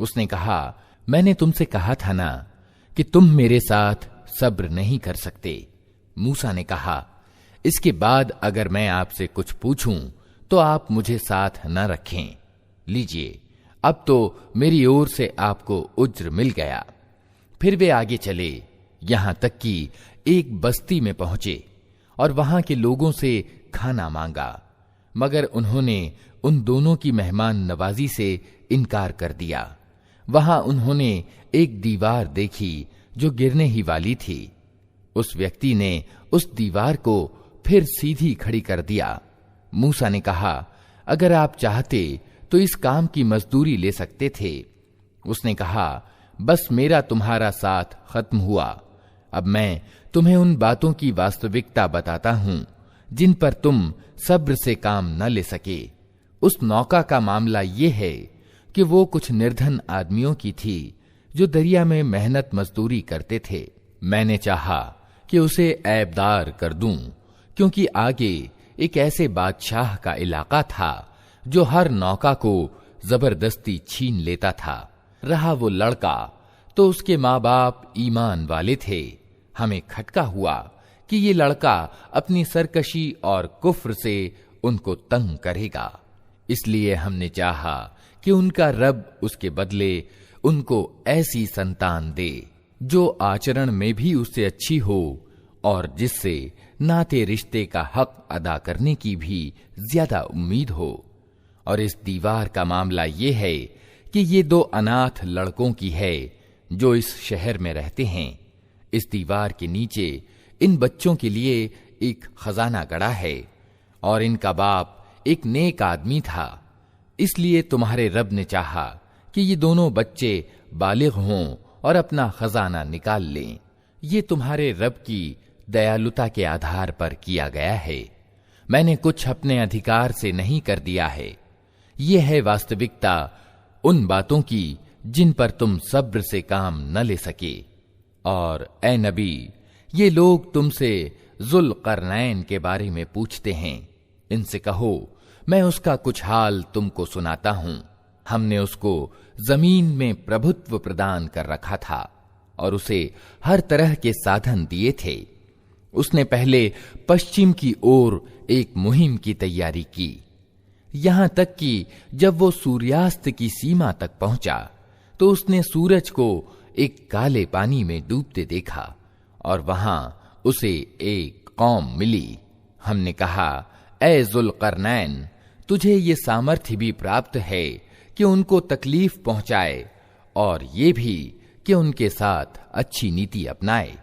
उसने कहा, मैंने तुमसे कहा था ना कि तुम मेरे साथ सब्र नहीं कर सकते। मूसा ने कहा, इसके बाद अगर मैं आपसे कुछ पूछूं तो आप मुझे साथ न रखें। लीजिए, अब तो मेरी ओर से आपको उज्र मिल गया। फिर वे आगे चले, यहां तक कि एक बस्ती में पहुंचे और वहां के लोगों से खाना मांगा, मगर उन्होंने उन दोनों की मेहमान नवाजी से इनकार कर दिया। वहां उन्होंने एक दीवार देखी जो गिरने ही वाली थी। उस व्यक्ति ने उस दीवार को फिर सीधी खड़ी कर दिया। मूसा ने कहा, अगर आप चाहते तो इस काम की मजदूरी ले सकते थे। उसने कहा, बस मेरा तुम्हारा साथ खत्म हुआ। अब मैं तुम्हें उन बातों की वास्तविकता बताता हूं जिन पर तुम सब्र से काम न ले सके। उस नौका का मामला ये है कि वो कुछ निर्धन आदमियों की थी जो दरिया में मेहनत मजदूरी करते थे। मैंने चाहा कि उसे ऐबदार कर दूं, क्योंकि आगे एक ऐसे बादशाह का इलाका था जो हर नौका को जबरदस्ती छीन लेता था। रहा वो लड़का तो उसके माँ बाप ईमान वाले थे। हमें खटका हुआ कि ये लड़का अपनी सरकशी और कुफ्र से उनको तंग करेगा, इसलिए हमने चाहा कि उनका रब उसके बदले उनको ऐसी संतान दे जो आचरण में भी उससे अच्छी हो और जिससे नाते रिश्ते का हक अदा करने की भी ज्यादा उम्मीद हो। और इस दीवार का मामला ये है कि ये दो अनाथ लड़कों की है जो इस शहर में रहते हैं। इस दीवार के नीचे इन बच्चों के लिए एक खजाना गड़ा है और इनका बाप एक नेक आदमी था। इसलिए तुम्हारे रब ने चाहा कि ये दोनों बच्चे बालिग हों और अपना खजाना निकाल लें। ये तुम्हारे रब की दयालुता के आधार पर किया गया है। मैंने कुछ अपने अधिकार से नहीं कर दिया है। ये है वास्तविकता उन बातों की जिन पर तुम सब्र से काम न ले सके। और ए नबी, ये लोग तुमसे जुल्करनैन के बारे में पूछते हैं। इनसे कहो, मैं उसका कुछ हाल तुमको सुनाता हूं। हमने उसको जमीन में प्रभुत्व प्रदान कर रखा था और उसे हर तरह के साधन दिए थे। उसने पहले पश्चिम की ओर एक मुहिम की तैयारी की, यहां तक कि जब वो सूर्यास्त की सीमा तक पहुंचा तो उसने सूरज को एक काले पानी में डूबते देखा और वहां उसे एक कौम मिली। हमने कहा, ए जुल्करनैन, तुझे ये सामर्थ्य भी प्राप्त है कि उनको तकलीफ पहुंचाए और ये भी कि उनके साथ अच्छी नीति अपनाए।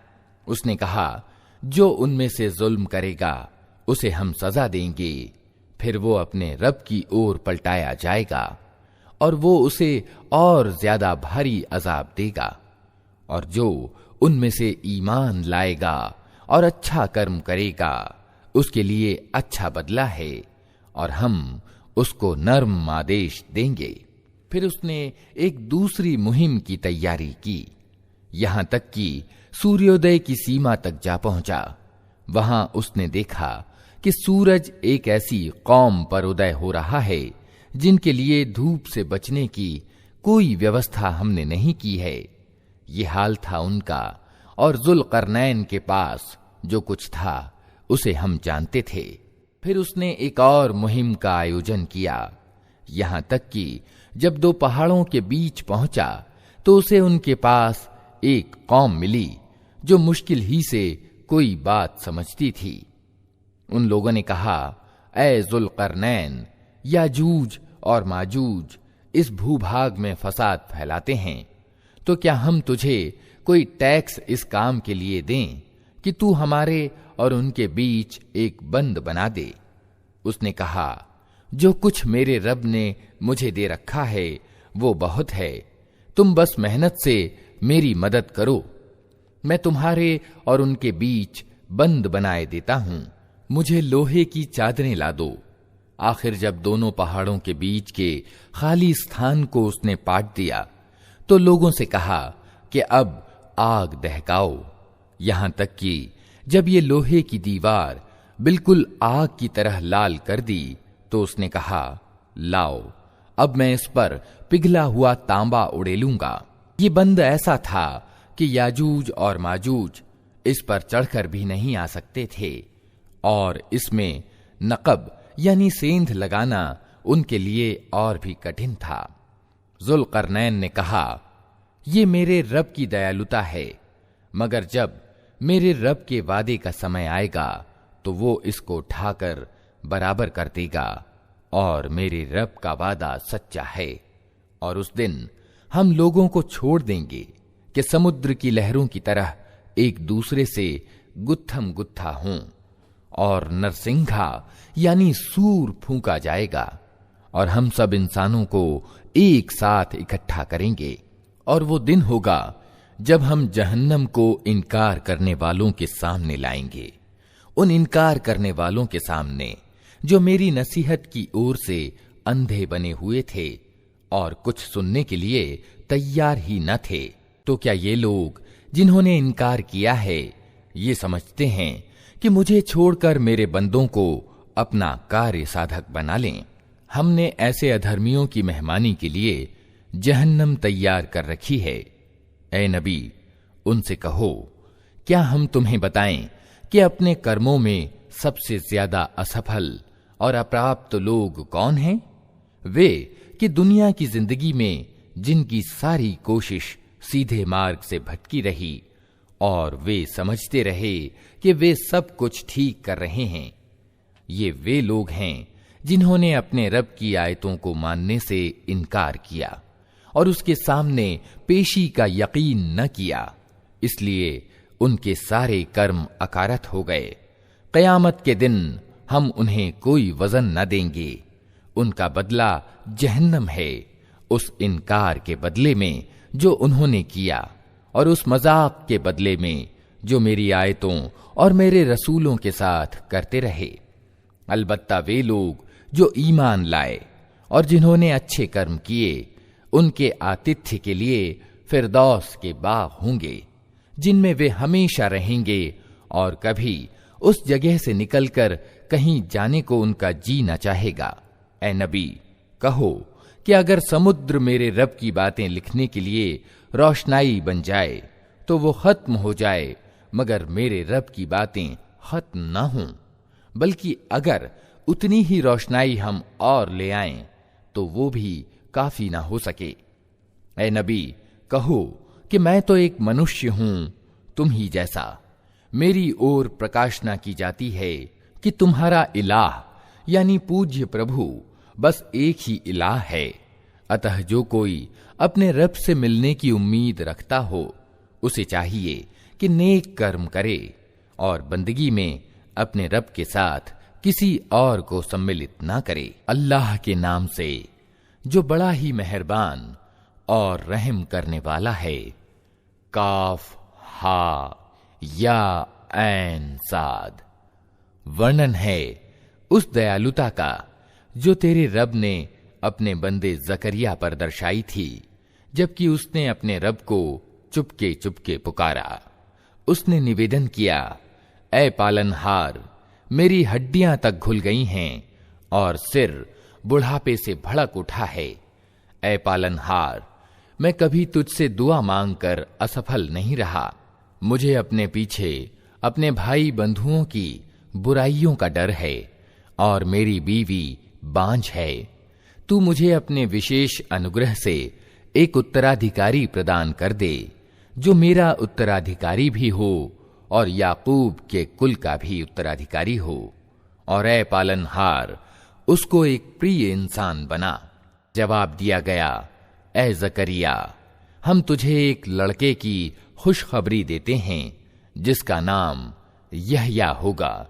उसने कहा, जो उनमें से जुल्म करेगा उसे हम सजा देंगे, फिर वो अपने रब की ओर पलटाया जाएगा और वो उसे और ज्यादा भारी अजाब देगा। और जो उनमें से ईमान लाएगा और अच्छा कर्म करेगा उसके लिए अच्छा बदला है और हम उसको नर्म आदेश देंगे। फिर उसने एक दूसरी मुहिम की तैयारी की, यहां तक कि सूर्योदय की सीमा तक जा पहुंचा। वहां उसने देखा कि सूरज एक ऐसी कौम पर उदय हो रहा है जिनके लिए धूप से बचने की कोई व्यवस्था हमने नहीं की है। ये हाल था उनका, और जुल्करनैन के पास जो कुछ था उसे हम जानते थे। फिर उसने एक और मुहिम का आयोजन किया, यहां तक कि जब दो पहाड़ों के बीच पहुंचा तो उसे उनके पास एक कौम मिली जो मुश्किल ही से कोई बात समझती थी। उन लोगों ने कहा, ए जुल्करनैन, याजूज और माजूज इस भूभाग में फसाद फैलाते हैं, तो क्या हम तुझे कोई टैक्स इस काम के लिए दें कि तू हमारे और उनके बीच एक बंद बना दे। उसने कहा, जो कुछ मेरे रब ने मुझे दे रखा है वो बहुत है, तुम बस मेहनत से मेरी मदद करो, मैं तुम्हारे और उनके बीच बंद बनाए देता हूं। मुझे लोहे की चादरें ला दो। आखिर जब दोनों पहाड़ों के बीच के खाली स्थान को उसने पाट दिया तो लोगों से कहा कि अब आग दहकाओ। यहां तक कि जब ये लोहे की दीवार बिल्कुल आग की तरह लाल कर दी तो उसने कहा, लाओ अब मैं इस पर पिघला हुआ तांबा उड़ेलूंगा। ये बंद ऐसा था कि याजूज और माजूज इस पर चढ़कर भी नहीं आ सकते थे, और इसमें नकब यानी सेंध लगाना उनके लिए और भी कठिन था। जुल्करनैन ने कहा, ये मेरे रब की दयालुता है, मगर जब मेरे रब के वादे का समय आएगा तो वो इसको उठाकर बराबर कर देगा, और मेरे रब का वादा सच्चा है। और उस दिन हम लोगों को छोड़ देंगे कि समुद्र की लहरों की तरह एक दूसरे से गुत्थम गुत्था हों, और नरसिंघा यानी सूर फूंका जाएगा, और हम सब इंसानों को एक साथ इकट्ठा करेंगे। और वो दिन होगा जब हम जहन्नम को इनकार करने वालों के सामने लाएंगे, उन इनकार करने वालों के सामने जो मेरी नसीहत की ओर से अंधे बने हुए थे और कुछ सुनने के लिए तैयार ही न थे। तो क्या ये लोग जिन्होंने इनकार किया है ये समझते हैं कि मुझे छोड़कर मेरे बंदों को अपना कार्य साधक बना लें? हमने ऐसे अधर्मियों की मेहमानी के लिए जहन्नम तैयार कर रखी है। ऐ नबी, उनसे कहो, क्या हम तुम्हें बताएं कि अपने कर्मों में सबसे ज्यादा असफल और अप्राप्त लोग कौन हैं? वे कि दुनिया की जिंदगी में जिनकी सारी कोशिश सीधे मार्ग से भटकी रही और वे समझते रहे कि वे सब कुछ ठीक कर रहे हैं। ये वे लोग हैं जिन्होंने अपने रब की आयतों को मानने से इनकार किया और उसके सामने पेशी का यकीन न किया, इसलिए उनके सारे कर्म अकारत हो गए। क़यामत के दिन हम उन्हें कोई वजन न देंगे, उनका बदला जहन्नम है, उस इनकार के बदले में जो उन्होंने किया और उस मजाक के बदले में जो मेरी आयतों और मेरे रसूलों के साथ करते रहे। अलबत्ता वे लोग जो ईमान लाए और जिन्होंने अच्छे कर्म किए, उनके आतिथ्य के लिए फिरदौस के बाग होंगे जिनमें वे हमेशा रहेंगे और कभी उस जगह से निकलकर कहीं जाने को उनका जी न चाहेगा। ऐ नबी, कहो कि अगर समुद्र मेरे रब की बातें लिखने के लिए रोशनाई बन जाए तो वो खत्म हो जाए, मगर मेरे रब की बातें खत्म ना हों, बल्कि अगर उतनी ही रोशनाई हम और ले आएं तो वो भी काफी ना हो सके। ऐ नबी, कहो कि मैं तो एक मनुष्य हूं तुम ही जैसा, मेरी ओर प्रकाशना की जाती है कि तुम्हारा इलाह यानी पूज्य प्रभु बस एक ही इलाह है। अतः जो कोई अपने रब से मिलने की उम्मीद रखता हो उसे चाहिए कि नेक कर्म करे और बंदगी में अपने रब के साथ किसी और को सम्मिलित ना करे। अल्लाह के नाम से जो बड़ा ही मेहरबान और रहम करने वाला है। काफ हा या ऐन साद। वर्णन है उस दयालुता का जो तेरे रब ने अपने बंदे जकरिया पर दर्शाई थी, जबकि उसने अपने रब को चुपके चुपके पुकारा। उसने निवेदन किया, ऐ पालनहार, मेरी हड्डियां तक घुल गई हैं और सिर बुढ़ापे से भड़क उठा है। ऐ पालनहार, मैं कभी तुझसे दुआ मांगकर असफल नहीं रहा। मुझे अपने पीछे अपने भाई बंधुओं की बुराइयों का डर है और मेरी बीवी बांझ है। तू मुझे अपने विशेष अनुग्रह से एक उत्तराधिकारी प्रदान कर दे जो मेरा उत्तराधिकारी भी हो और याकूब के कुल का भी उत्तराधिकारी हो। और ऐ पालनहार, उसको एक प्रिय इंसान बना। जवाब दिया गया, ऐ जकरिया, हम तुझे एक लड़के की खुशखबरी देते हैं जिसका नाम यहया होगा।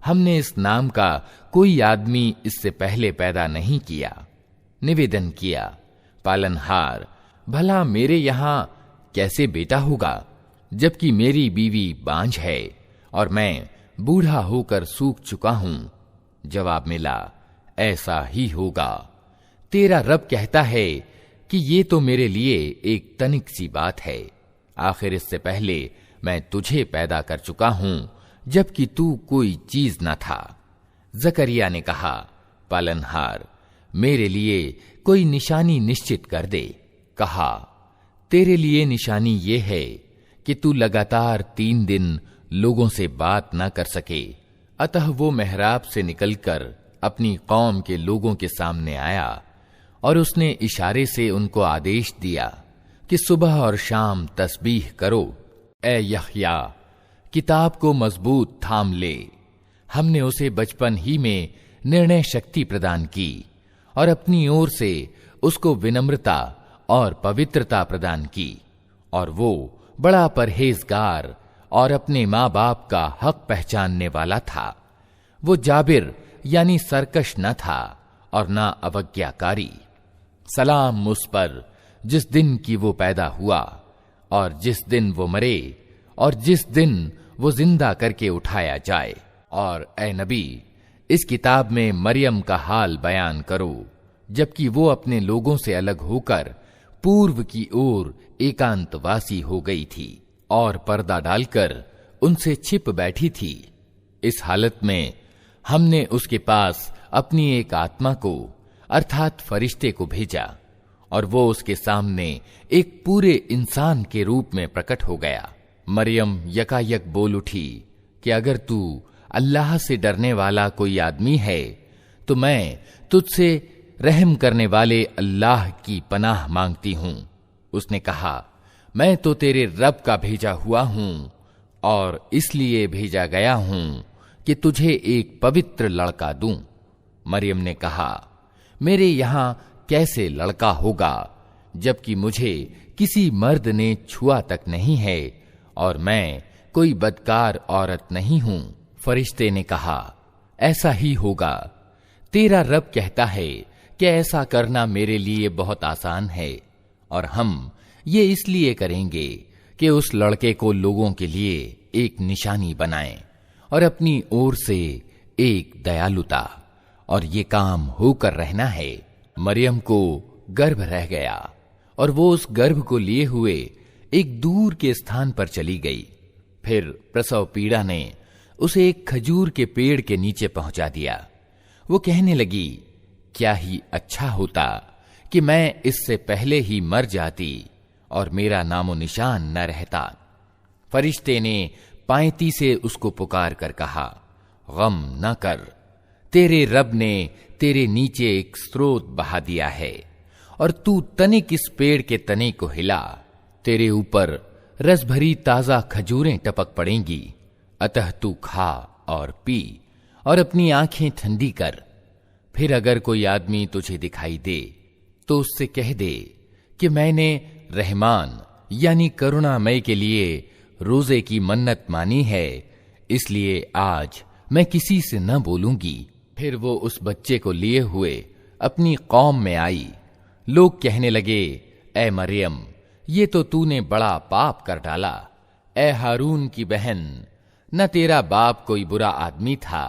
हमने इस नाम का कोई आदमी इससे पहले पैदा नहीं किया। निवेदन किया, पालनहार, भला मेरे यहां कैसे बेटा होगा जबकि मेरी बीवी बांझ है और मैं बूढ़ा होकर सूख चुका हूं। जवाब मिला, ऐसा ही होगा। तेरा रब कहता है कि ये तो मेरे लिए एक तनिक सी बात है। आखिर इससे पहले मैं तुझे पैदा कर चुका हूं जबकि तू कोई चीज न था। जकरिया ने कहा, पालनहार, मेरे लिए कोई निशानी निश्चित कर दे। कहा, तेरे लिए निशानी ये है कि तू लगातार 3 दिन लोगों से बात न कर सके। अतः वो मेहराब से निकलकर अपनी कौम के लोगों के सामने आया और उसने इशारे से उनको आदेश दिया कि सुबह और शाम तस्बीह करो। ए यहया, किताब को मजबूत थाम ले। हमने उसे बचपन ही में निर्णय शक्ति प्रदान की और अपनी ओर से उसको विनम्रता और पवित्रता प्रदान की, और वो बड़ा परहेजगार और अपने माँ बाप का हक पहचानने वाला था। वो जाबिर यानी सरकश न था और न अवज्ञाकारी। सलाम उस पर जिस दिन की वो पैदा हुआ और जिस दिन वो मरे और जिस दिन वो जिंदा करके उठाया जाए। और ए नबी, इस किताब में मरियम का हाल बयान करो जबकि वो अपने लोगों से अलग होकर पूर्व की ओर एकांतवासी हो गई थी और पर्दा डालकर उनसे छिप बैठी थी। इस हालत में हमने उसके पास अपनी एक आत्मा को अर्थात फरिश्ते को भेजा और वो उसके सामने एक पूरे इंसान के रूप में प्रकट हो गया। मरियम यकायक बोल उठी कि अगर तू अल्लाह से डरने वाला कोई आदमी है तो मैं तुझसे रहम करने वाले अल्लाह की पनाह मांगती हूं। उसने कहा, मैं तो तेरे रब का भेजा हुआ हूं और इसलिए भेजा गया हूं कि तुझे एक पवित्र लड़का दूं। मरियम ने कहा, मेरे यहां कैसे लड़का होगा जबकि मुझे किसी मर्द ने छुआ तक नहीं है और मैं कोई बदकार औरत नहीं हूं। फरिश्ते ने कहा, ऐसा ही होगा। तेरा रब कहता है कि ऐसा करना मेरे लिए बहुत आसान है और हम ये इसलिए करेंगे कि उस लड़के को लोगों के लिए एक निशानी बनाएं और अपनी ओर से एक दयालुता, और ये काम होकर रहना है। मरियम को गर्भ रह गया और वो उस गर्भ को लिए हुए एक दूर के स्थान पर चली गई। फिर प्रसव पीड़ा ने उसे एक खजूर के पेड़ के नीचे पहुंचा दिया। वो कहने लगी, क्या ही अच्छा होता कि मैं इससे पहले ही मर जाती और मेरा नामो निशान न रहता। फरिश्ते ने पायती से उसको पुकार कर कहा, गम न कर, तेरे रब ने तेरे नीचे एक स्रोत बहा दिया है और तू तनिक इस पेड़ के तने को हिला, तेरे ऊपर रस भरी ताजा खजूरें टपक पड़ेंगी। अतः तू खा और पी और अपनी आंखें ठंडी कर। फिर अगर कोई आदमी तुझे दिखाई दे तो उससे कह दे कि मैंने रहमान यानी करुणामय के लिए रोजे की मन्नत मानी है, इसलिए आज मैं किसी से न बोलूंगी। फिर वो उस बच्चे को लिए हुए अपनी कौम में आई। लोग कहने लगे, ए मरियम, ये तो तूने बड़ा पाप कर डाला। ए हारून की बहन, न तेरा बाप कोई बुरा आदमी था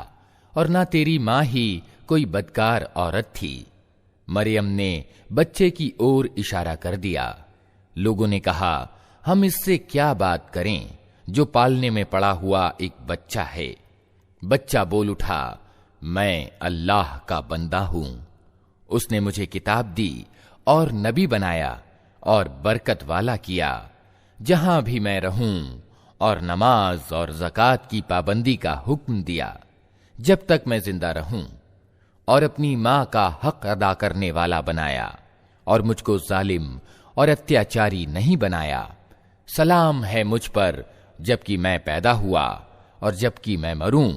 और न तेरी मां ही कोई बदकार औरत थी। मरियम ने बच्चे की ओर इशारा कर दिया। लोगों ने कहा, हम इससे क्या बात करें जो पालने में पड़ा हुआ एक बच्चा है। बच्चा बोल उठा, मैं अल्लाह का बंदा हूं। उसने मुझे किताब दी और नबी बनाया और बरकत वाला किया। जहां भी मैं रहूं और नमाज और ज़कात की पाबंदी का हुक्म दिया जब तक मैं जिंदा रहूं, और अपनी मां का हक अदा करने वाला बनाया और मुझको जालिम और अत्याचारी नहीं बनाया। सलाम है मुझ पर जबकि मैं पैदा हुआ और जबकि मैं मरूं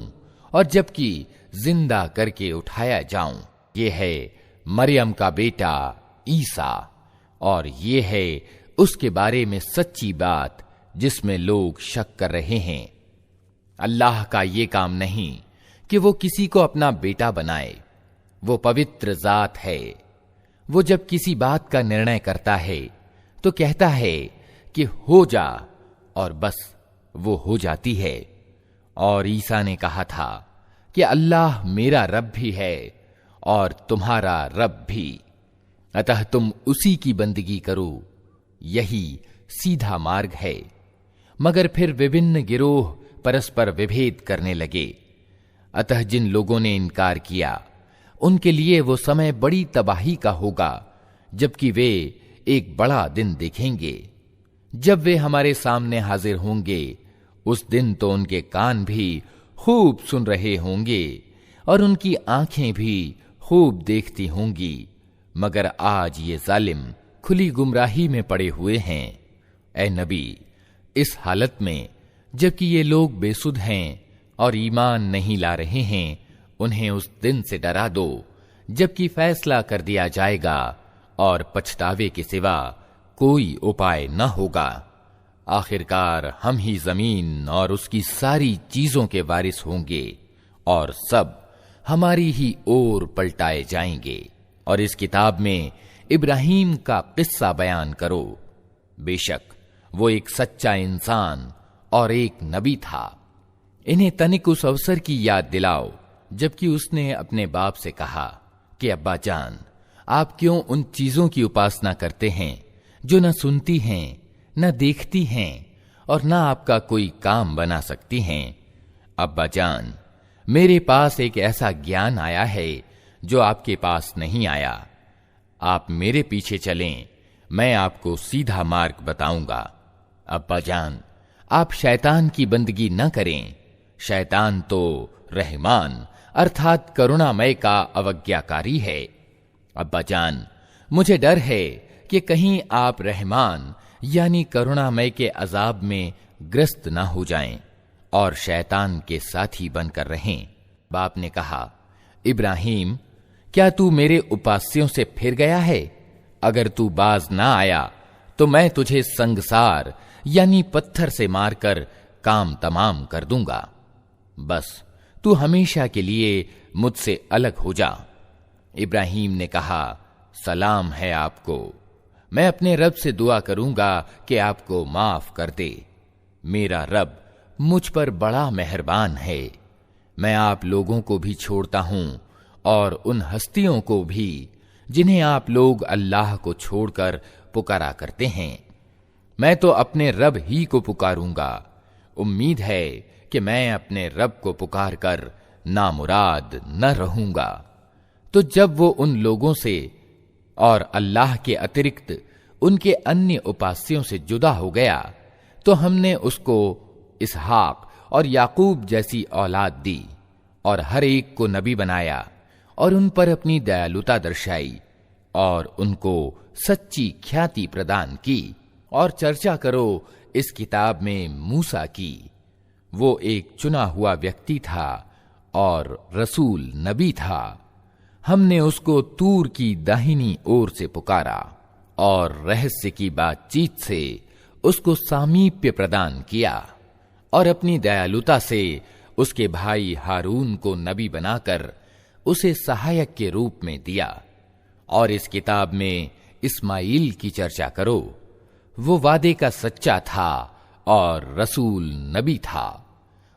और जबकि जिंदा करके उठाया जाऊं। ये है मरियम का बेटा ईसा, और ये है उसके बारे में सच्ची बात जिसमें लोग शक कर रहे हैं। अल्लाह का ये काम नहीं कि वो किसी को अपना बेटा बनाए। वो पवित्र जात है। वो जब किसी बात का निर्णय करता है तो कहता है कि हो जा, और बस वो हो जाती है। और ईसा ने कहा था कि अल्लाह मेरा रब भी है और तुम्हारा रब भी, अतः तुम उसी की बंदगी करो, यही सीधा मार्ग है। मगर फिर विभिन्न गिरोह परस्पर विभेद करने लगे। अतः जिन लोगों ने इनकार किया उनके लिए वो समय बड़ी तबाही का होगा, जबकि वे एक बड़ा दिन देखेंगे। जब वे हमारे सामने हाजिर होंगे, उस दिन तो उनके कान भी खूब सुन रहे होंगे और उनकी आंखें भी खूब देखती होंगी, मगर आज ये जालिम खुली गुमराही में पड़े हुए हैं। ऐ नबी, इस हालत में जबकि ये लोग बेसुध हैं और ईमान नहीं ला रहे हैं, उन्हें उस दिन से डरा दो जबकि फैसला कर दिया जाएगा और पछतावे के सिवा कोई उपाय न होगा। आखिरकार हम ही जमीन और उसकी सारी चीजों के वारिस होंगे और सब हमारी ही ओर पलटाए जाएंगे। और इस किताब में इब्राहीम का किस्सा बयान करो। बेशक वो एक सच्चा इंसान और एक नबी था। इन्हें तनिक उस अवसर की याद दिलाओ जबकि उसने अपने बाप से कहा कि अब्बा जान, आप क्यों उन चीजों की उपासना करते हैं जो न सुनती हैं, न देखती हैं और न आपका कोई काम बना सकती हैं। अब्बा जान, मेरे पास एक ऐसा ज्ञान आया है जो आपके पास नहीं आया। आप मेरे पीछे चलें, मैं आपको सीधा मार्ग बताऊंगा। अब्बा जान, आप शैतान की बंदगी न करें। शैतान तो रहमान अर्थात करुणामय का अवज्ञाकारी है। अब्बा जान, मुझे डर है कि कहीं आप रहमान यानी करुणामय के अजाब में ग्रस्त न हो जाएं और शैतान के साथी बनकर रहें। बाप ने कहा, इब्राहीम, क्या तू मेरे उपास्यों से फिर गया है? अगर तू बाज ना आया तो मैं तुझे संगसार यानी पत्थर से मारकर काम तमाम कर दूंगा। बस तू हमेशा के लिए मुझसे अलग हो जा। इब्राहीम ने कहा, सलाम है आपको। मैं अपने रब से दुआ करूंगा कि आपको माफ कर दे। मेरा रब मुझ पर बड़ा मेहरबान है। मैं आप लोगों को भी छोड़ता हूं और उन हस्तियों को भी जिन्हें आप लोग अल्लाह को छोड़कर पुकारा करते हैं। मैं तो अपने रब ही को पुकारूंगा। उम्मीद है कि मैं अपने रब को पुकार कर नामुराद न रहूंगा। तो जब वो उन लोगों से और अल्लाह के अतिरिक्त उनके अन्य उपास्यों से जुदा हो गया, तो हमने उसको इसहाक और याकूब जैसी औलाद दी और हर एक को नबी बनाया और उन पर अपनी दयालुता दर्शाई और उनको सच्ची ख्याति प्रदान की। और चर्चा करो इस किताब में मूसा की। वो एक चुना हुआ व्यक्ति था और रसूल नबी था। हमने उसको तूर की दाहिनी ओर से पुकारा और रहस्य की बातचीत से उसको सामीप्य प्रदान किया और अपनी दयालुता से उसके भाई हारून को नबी बनाकर उसे सहायक के रूप में दिया। और इस किताब में इस्माइल की चर्चा करो। वो वादे का सच्चा था और रसूल नबी था।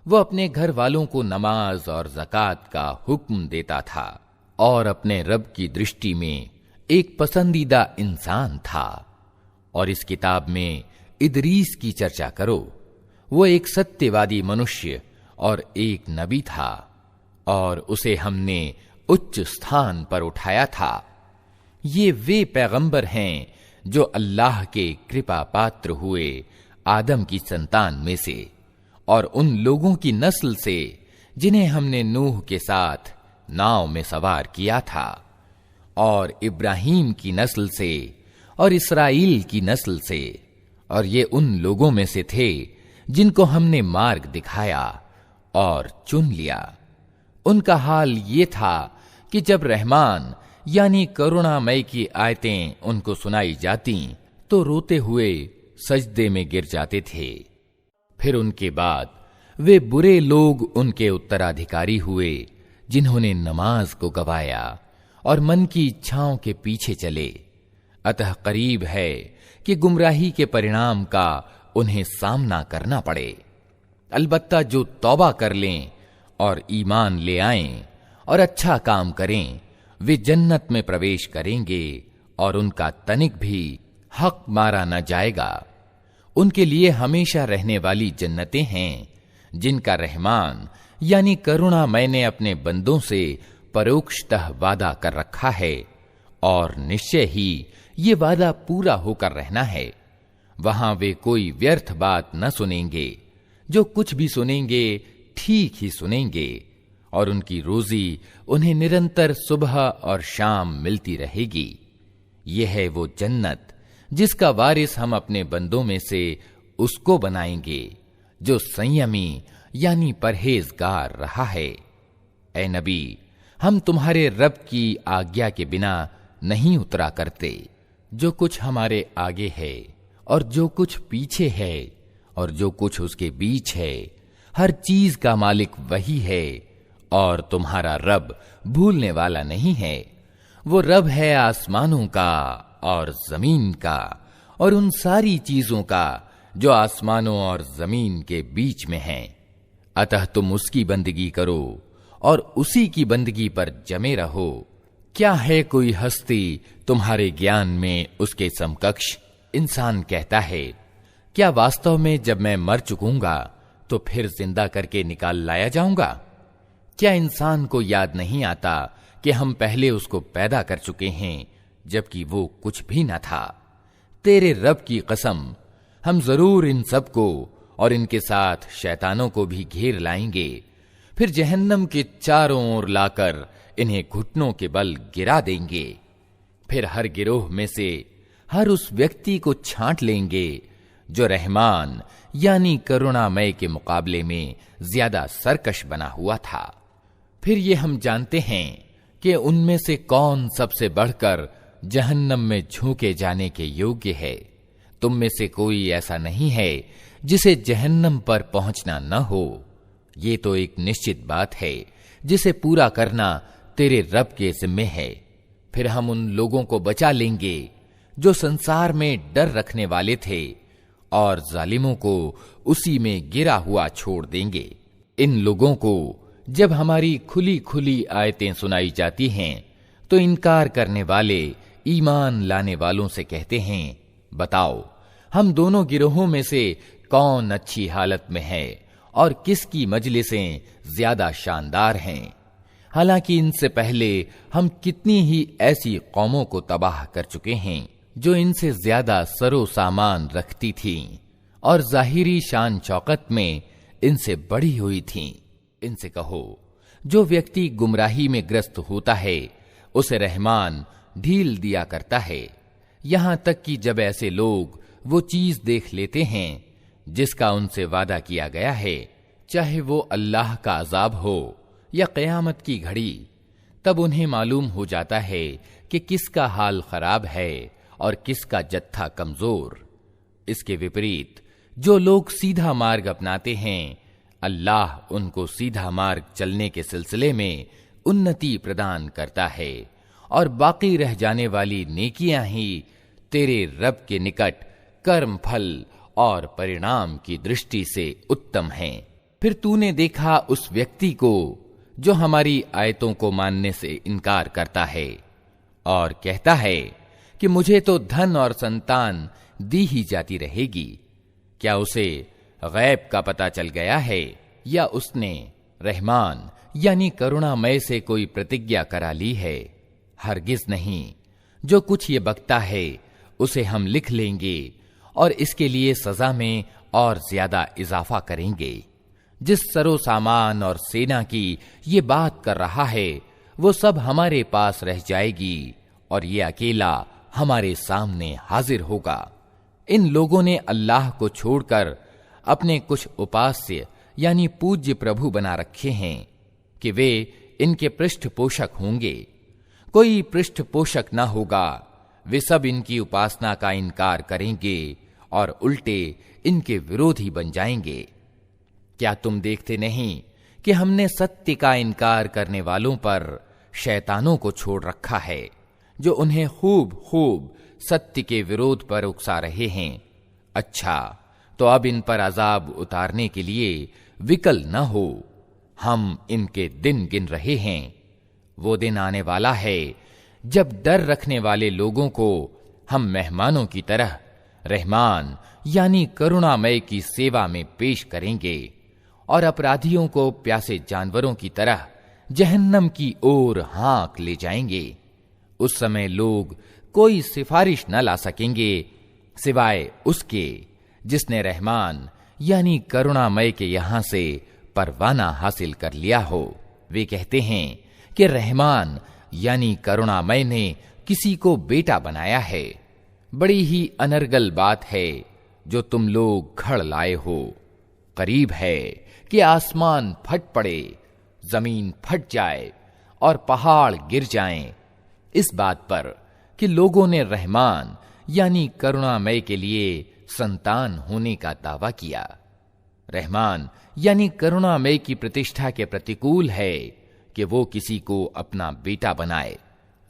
वो अपने घर वालों को नमाज और ज़कात का हुक्म देता था और अपने रब की दृष्टि में एक पसंदीदा इंसान था। और इस किताब में इदरीस की चर्चा करो। वो एक सत्यवादी मनुष्य और एक नबी था और उसे हमने उच्च स्थान पर उठाया था। ये वे पैगंबर हैं जो अल्लाह के कृपा पात्र हुए आदम की संतान में से और उन लोगों की नस्ल से जिन्हें हमने नूह के साथ नाव में सवार किया था, और इब्राहीम की नस्ल से और इसराइल की नस्ल से। और ये उन लोगों में से थे जिनको हमने मार्ग दिखाया और चुन लिया। उनका हाल ये था कि जब रहमान यानी करुणामय की आयतें उनको सुनाई जाती तो रोते हुए सजदे में गिर जाते थे। फिर उनके बाद वे बुरे लोग उनके उत्तराधिकारी हुए जिन्होंने नमाज को गवाया और मन की इच्छाओं के पीछे चले। अतः करीब है कि गुमराही के परिणाम का उन्हें सामना करना पड़े। अलबत्ता जो तौबा कर लें और ईमान ले आएं और अच्छा काम करें, वे जन्नत में प्रवेश करेंगे और उनका तनिक भी हक मारा न जाएगा। उनके लिए हमेशा रहने वाली जन्नतें हैं जिनका रहमान यानी करुणा मैंने अपने बंदों से परोक्षतः वादा कर रखा है और निश्चय ही ये वादा पूरा होकर रहना है। वहां वे कोई व्यर्थ बात न सुनेंगे, जो कुछ भी सुनेंगे ठीक ही सुनेंगे, और उनकी रोजी उन्हें निरंतर सुबह और शाम मिलती रहेगी। यह है वो जन्नत जिसका वारिस हम अपने बंदों में से उसको बनाएंगे जो संयमी यानी परहेजगार रहा है। ऐ नबी, हम तुम्हारे रब की आज्ञा के बिना नहीं उतरा करते। जो कुछ हमारे आगे है और जो कुछ पीछे है और जो कुछ उसके बीच है, हर चीज का मालिक वही है, और तुम्हारा रब भूलने वाला नहीं है। वो रब है आसमानों का और जमीन का और उन सारी चीजों का जो आसमानों और जमीन के बीच में हैं। अतः तुम उसकी बंदगी करो और उसी की बंदगी पर जमे रहो। क्या है कोई हस्ती तुम्हारे ज्ञान में उसके समकक्ष? इंसान कहता है, क्या वास्तव में जब मैं मर चुकूंगा तो फिर जिंदा करके निकाल लाया जाऊंगा? क्या इंसान को याद नहीं आता कि हम पहले उसको पैदा कर चुके हैं जबकि वो कुछ भी न था? तेरे रब की कसम, हम जरूर इन सब को और इनके साथ शैतानों को भी घेर लाएंगे, फिर जहन्नम के चारों ओर लाकर इन्हें घुटनों के बल गिरा देंगे। फिर हर गिरोह में से हर उस व्यक्ति को छांट लेंगे जो रहमान यानी करुणामय के मुकाबले में ज्यादा सरकश बना हुआ था। फिर ये हम जानते हैं कि उनमें से कौन सबसे बढ़कर जहन्नम में झोंके जाने के योग्य है। तुम में से कोई ऐसा नहीं है जिसे जहन्नम पर पहुंचना न हो। ये तो एक निश्चित बात है जिसे पूरा करना तेरे रब के जिम्मे है। फिर हम उन लोगों को बचा लेंगे जो संसार में डर रखने वाले थे, और जालिमों को उसी में गिरा हुआ छोड़ देंगे। इन लोगों को जब हमारी खुली खुली आयतें सुनाई जाती हैं तो इनकार करने वाले ईमान लाने वालों से कहते हैं, बताओ हम दोनों गिरोहों में से कौन अच्छी हालत में है और किसकी मजलिसें ज्यादा शानदार हैं। हालांकि इनसे पहले हम कितनी ही ऐसी कौमों को तबाह कर चुके हैं जो इनसे ज्यादा सरो सामान रखती थीं और जाहिरी शान शौकत में इनसे बढ़ी हुई थीं। इनसे कहो, जो व्यक्ति गुमराही में ग्रस्त होता है उसे रहमान ढील दिया करता है, यहां तक कि जब ऐसे लोग वो चीज देख लेते हैं जिसका उनसे वादा किया गया है, चाहे वो अल्लाह का अजाब हो या क़यामत की घड़ी, तब उन्हें मालूम हो जाता है कि किसका हाल खराब है और किसका जत्था कमजोर। इसके विपरीत जो लोग सीधा मार्ग अपनाते हैं, अल्लाह उनको सीधा मार्ग चलने के सिलसिले में उन्नति प्रदान करता है, और बाकी रह जाने वाली नेकियां ही तेरे रब के निकट कर्म फल और परिणाम की दृष्टि से उत्तम हैं। फिर तूने देखा उस व्यक्ति को जो हमारी आयतों को मानने से इनकार करता है और कहता है कि मुझे तो धन और संतान दी ही जाती रहेगी। क्या उसे गैब का पता चल गया है या उसने रहमान यानी करुणामय से कोई प्रतिज्ञा करा ली है? हरगिज नहीं। जो कुछ ये बकता है उसे हम लिख लेंगे और इसके लिए सजा में और ज्यादा इजाफा करेंगे। जिस सरो सामान और सेना की ये बात कर रहा है वो सब हमारे पास रह जाएगी और ये अकेला हमारे सामने हाजिर होगा। इन लोगों ने अल्लाह को छोड़कर अपने कुछ उपास्य यानी पूज्य प्रभु बना रखे हैं कि वे इनके पृष्ठपोषक होंगे। कोई पृष्ठपोषक न होगा। वे सब इनकी उपासना का इनकार करेंगे और उल्टे इनके विरोधी बन जाएंगे। क्या तुम देखते नहीं कि हमने सत्य का इनकार करने वालों पर शैतानों को छोड़ रखा है, जो उन्हें खूब खूब सत्य के विरोध पर उकसा रहे हैं। अच्छा, तो अब इन पर अजाब उतारने के लिए विकल न हो। हम इनके दिन गिन रहे हैं। वो दिन आने वाला है जब डर रखने वाले लोगों को हम मेहमानों की तरह रहमान यानी करुणामय की सेवा में पेश करेंगे और अपराधियों को प्यासे जानवरों की तरह जहन्नम की ओर हाँक ले जाएंगे। उस समय लोग कोई सिफारिश न ला सकेंगे सिवाय उसके जिसने रहमान यानी करुणामय के यहां से परवाना हासिल कर लिया हो। वे कहते हैं कि रहमान यानी करुणामय ने किसी को बेटा बनाया है। बड़ी ही अनर्गल बात है जो तुम लोग घड़ लाए हो। करीब है कि आसमान फट पड़े, जमीन फट जाए और पहाड़ गिर जाएं, इस बात पर कि लोगों ने रहमान यानी करुणामय के लिए संतान होने का दावा किया। रहमान यानी करुणामय की प्रतिष्ठा के प्रतिकूल है कि वो किसी को अपना बेटा बनाए।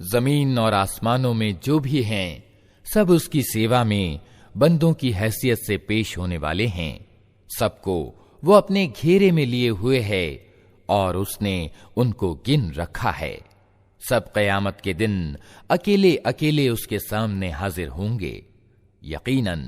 जमीन और आसमानों में जो भी हैं, सब उसकी सेवा में बंदों की हैसियत से पेश होने वाले हैं। सबको वो अपने घेरे में लिए हुए है और उसने उनको गिन रखा है। सब क़यामत के दिन अकेले अकेले उसके सामने हाजिर होंगे। यकीनन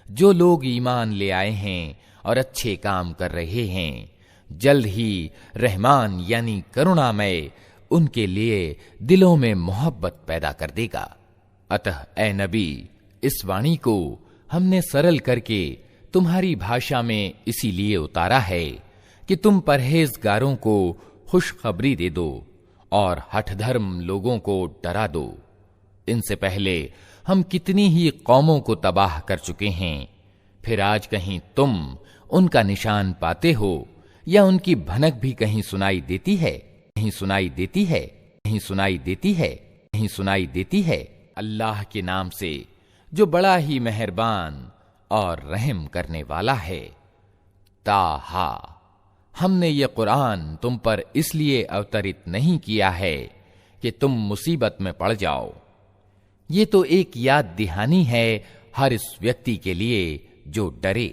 जो लोग ईमान ले आए हैं और अच्छे काम कर रहे हैं, जल्द ही रहमान यानी करुणामय उनके लिए दिलों में मोहब्बत पैदा कर देगा। अतः ए नबी, इस वाणी को हमने सरल करके तुम्हारी भाषा में इसीलिए उतारा है कि तुम परहेजगारों को खुशखबरी दे दो और हठधर्म लोगों को डरा दो। इनसे पहले हम कितनी ही कौमों को तबाह कर चुके हैं, फिर आज कहीं तुम उनका निशान पाते हो या उनकी भनक भी कहीं सुनाई देती है? कहीं सुनाई देती है? कहीं सुनाई देती है? कहीं सुनाई देती है? अल्लाह के नाम से जो बड़ा ही मेहरबान और रहम करने वाला है। ताहा, हमने ये कुरान तुम पर इसलिए अवतरित नहीं किया है कि तुम मुसीबत में पड़ जाओ। ये तो एक याद दहानी है हर इस व्यक्ति के लिए जो डरे।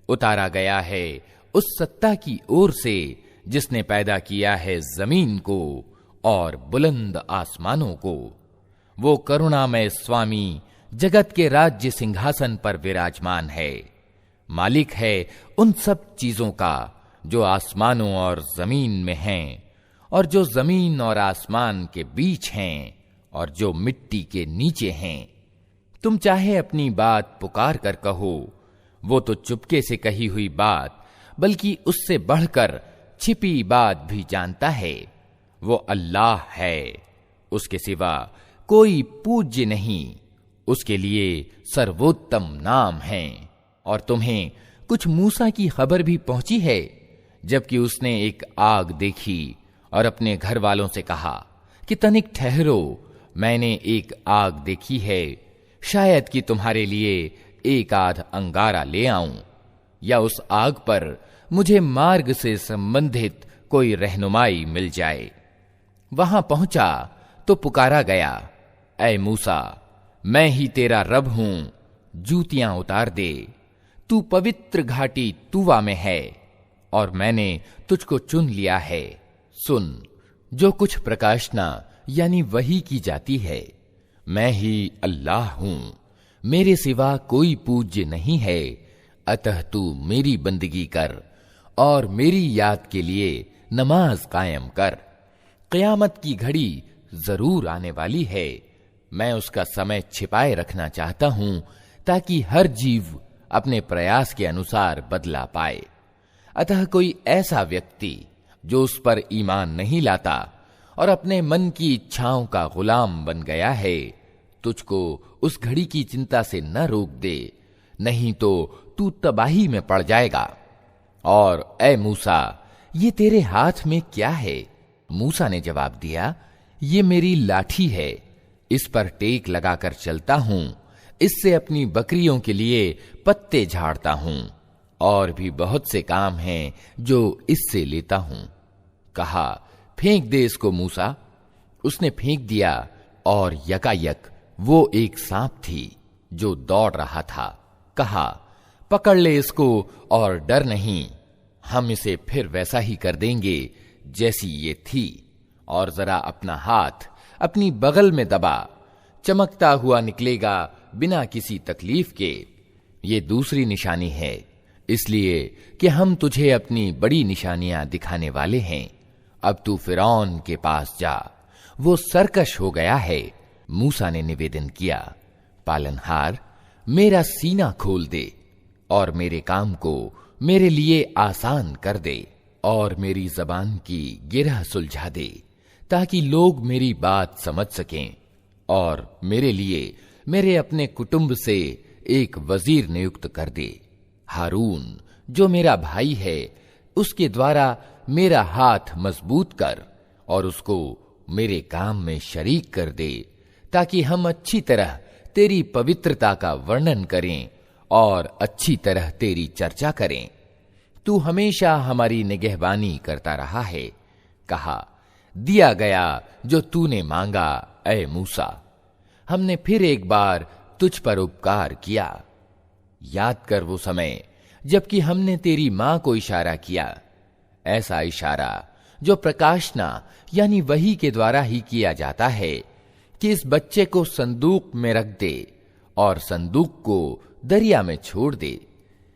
उतारा गया है उस सत्ता की ओर से जिसने पैदा किया है जमीन को और बुलंद आसमानों को। वो करुणामय स्वामी जगत के राज्य सिंहासन पर विराजमान है। मालिक है उन सब चीजों का जो आसमानों और जमीन में हैं और जो जमीन और आसमान के बीच हैं और जो मिट्टी के नीचे हैं। तुम चाहे अपनी बात पुकार कर कहो, वो तो चुपके से कही हुई बात बल्कि उससे बढ़कर छिपी बात भी जानता है। वो अल्लाह है, उसके सिवा कोई पूज्य नहीं, उसके लिए सर्वोत्तम नाम है। और तुम्हें कुछ मूसा की खबर भी पहुंची है, जबकि उसने एक आग देखी और अपने घर वालों से कहा कि तनिक ठहरो, मैंने एक आग देखी है, शायद कि तुम्हारे लिए एक आध अंगारा ले आऊं या उस आग पर मुझे मार्ग से संबंधित कोई रहनुमाई मिल जाए। वहां पहुंचा तो पुकारा गया, ऐ मूसा, मैं ही तेरा रब हूं, जूतियां उतार दे। तू पवित्र घाटी तूवा में है और मैंने तुझको चुन लिया है। सुन, जो कुछ प्रकाशना यानी वही की जाती है, मैं ही अल्लाह हूं, मेरे सिवा कोई पूज्य नहीं है। अतः तू मेरी बंदगी कर और मेरी याद के लिए नमाज कायम कर। क़यामत की घड़ी जरूर आने वाली है, मैं उसका समय छिपाए रखना चाहता हूं ताकि हर जीव अपने प्रयास के अनुसार बदला पाए। अतः कोई ऐसा व्यक्ति जो उस पर ईमान नहीं लाता और अपने मन की इच्छाओं का गुलाम बन गया है, तुझको उस घड़ी की चिंता से न रोक दे, नहीं तो तू तबाही में पड़ जाएगा। और ऐ मूसा, ये तेरे हाथ में क्या है? मूसा ने जवाब दिया, ये मेरी लाठी है, इस पर टेक लगाकर चलता हूं, इससे अपनी बकरियों के लिए पत्ते झाड़ता हूं, और भी बहुत से काम हैं जो इससे लेता हूं। कहा, फेंक दे इसको मूसा। उसने फेंक दिया और यकायक वो एक सांप थी जो दौड़ रहा था। कहा, पकड़ ले इसको और डर नहीं, हम इसे फिर वैसा ही कर देंगे जैसी ये थी। और जरा अपना हाथ अपनी बगल में दबा, चमकता हुआ निकलेगा बिना किसी तकलीफ के। ये दूसरी निशानी है, इसलिए कि हम तुझे अपनी बड़ी निशानियां दिखाने वाले हैं अब तू फिरौन के पास जा, वो सरकश हो गया है। मूसा ने निवेदन किया, पालनहार मेरा सीना खोल दे और मेरे काम को मेरे लिए आसान कर दे और मेरी जबान की गिरह सुलझा दे, ताकि लोग मेरी बात समझ सकें और मेरे लिए मेरे अपने कुटुंब से एक वजीर नियुक्त कर दे। हारून जो मेरा भाई है, उसके द्वारा मेरा हाथ मजबूत कर और उसको मेरे काम में शरीक कर दे, ताकि हम अच्छी तरह तेरी पवित्रता का वर्णन करें और अच्छी तरह तेरी चर्चा करें। तू हमेशा हमारी निगहबानी करता रहा है। कहा, दिया गया जो तूने मांगा ऐ मूसा। हमने फिर एक बार तुझ पर उपकार किया। याद कर वो समय जबकि हमने तेरी मां को इशारा किया, ऐसा इशारा जो प्रकाशना यानी वही के द्वारा ही किया जाता है कि इस बच्चे को संदूक में रख दे और संदूक को दरिया में छोड़ दे।